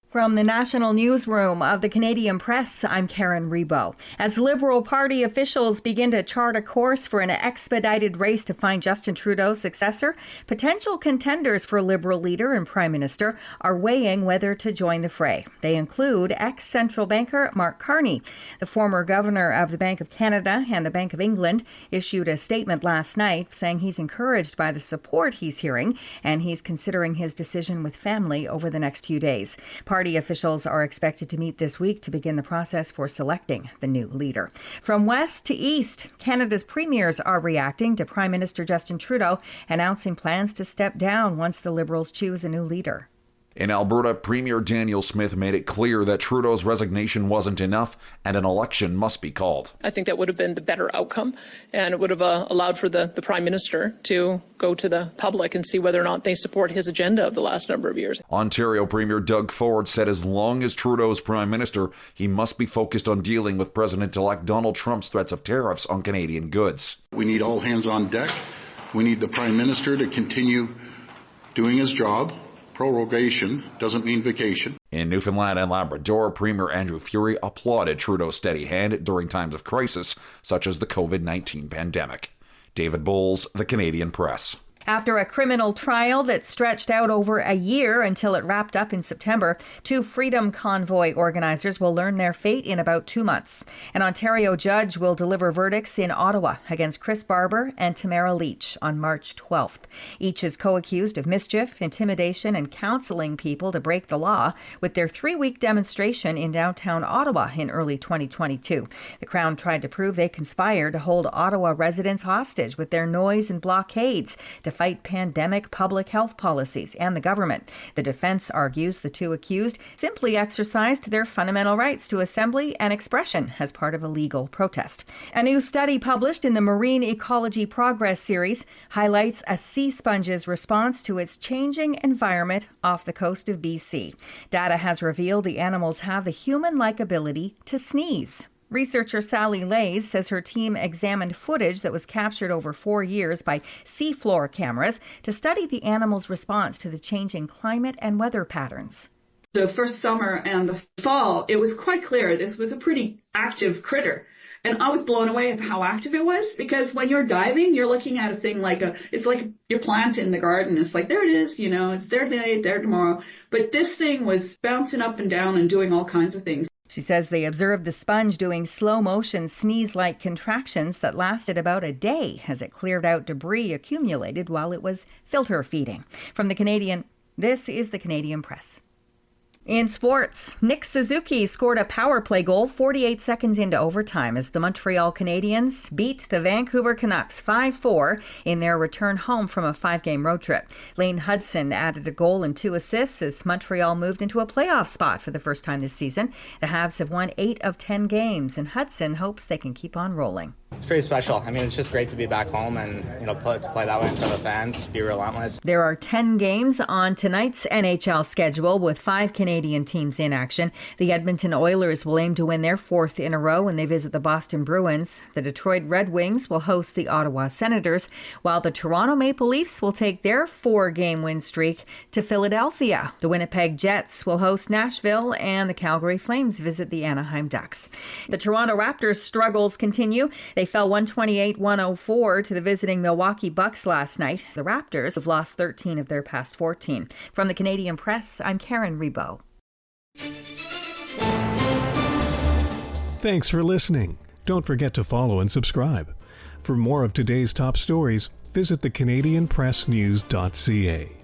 From the national newsroom of the Canadian Press, I'm Karen Rebo. As Liberal Party officials begin to chart a course for an expedited race to find Justin Trudeau's successor, potential contenders for Liberal leader and Prime Minister are weighing whether to join the fray. They include ex-central banker Mark Carney. The former governor of the Bank of Canada and the Bank of England issued a statement last night saying he's encouraged by the support he's hearing and he's considering his decision with family over the next few days. Party officials are expected to meet this week to begin the process for selecting the new leader. From west to east, Canada's premiers are reacting to Prime Minister Justin Trudeau announcing plans to step down once the Liberals choose a new leader. In Alberta, Premier Daniel Smith made it clear that Trudeau's resignation wasn't enough and an election must be called. I think that would have been the better outcome, and it would have allowed for the Prime Minister to go to the public and see whether or not they support his agenda of the last number of years. Ontario Premier Doug Ford said as long as Trudeau's Prime Minister, he must be focused on dealing with President-elect Donald Trump's threats of tariffs on Canadian goods. We need all hands on deck. We need the Prime Minister to continue doing his job. Prorogation doesn't mean vacation. In Newfoundland and Labrador, Premier Andrew Furey applauded Trudeau's steady hand during times of crisis, such as the COVID-19 pandemic. David Bowles, The Canadian Press. After a criminal trial that stretched out over a year until it wrapped up in September, 2 Freedom Convoy organizers will learn their fate in about 2 months. An Ontario judge will deliver verdicts in Ottawa against Chris Barber and Tamara Leach on March 12th. Each is co-accused of mischief, intimidation, and counseling people to break the law with their 3-week demonstration in downtown Ottawa in early 2022. The Crown tried to prove they conspired to hold Ottawa residents hostage with their noise and blockades to fight pandemic public health policies and the government. The defense argues the 2 accused simply exercised their fundamental rights to assembly and expression as part of a legal protest. A new study published in the Marine Ecology Progress series highlights a sea sponge's response to its changing environment off the coast of BC. Data has revealed the animals have the human-like ability to sneeze. Researcher Sally Lays says her team examined footage that was captured over 4 years by seafloor cameras to study the animal's response to the changing climate and weather patterns. The first summer and the fall, it was quite clear this was a pretty active critter. And I was blown away at how active it was, because when you're diving, you're looking at a thing it's like your plant in the garden. It's like, there it is, it's there today, there tomorrow. But this thing was bouncing up and down and doing all kinds of things. She says they observed the sponge doing slow-motion sneeze-like contractions that lasted about a day as it cleared out debris accumulated while it was filter feeding. This is the Canadian Press. In sports, Nick Suzuki scored a power play goal 48 seconds into overtime as the Montreal Canadiens beat the Vancouver Canucks 5-4 in their return home from a 5-game road trip. Lane Hudson added a goal and 2 assists as Montreal moved into a playoff spot for the first time this season. The Habs have won 8 of 10 games, and Hudson hopes they can keep on rolling. It's pretty special. I mean, it's just great to be back home and, play that way in front of the fans, be relentless. There are 10 games on tonight's NHL schedule with 5 Canadian teams in action. The Edmonton Oilers will aim to win their 4th in a row when they visit the Boston Bruins. The Detroit Red Wings will host the Ottawa Senators, while the Toronto Maple Leafs will take their 4-game win streak to Philadelphia. The Winnipeg Jets will host Nashville, and the Calgary Flames visit the Anaheim Ducks. The Toronto Raptors' struggles continue. They fell 128-104 to the visiting Milwaukee Bucks last night. The Raptors have lost 13 of their past 14. From the Canadian Press, I'm Karen Rebo. Thanks for listening. Don't forget to follow and subscribe. For more of today's top stories, visit thecanadianpressnews.ca.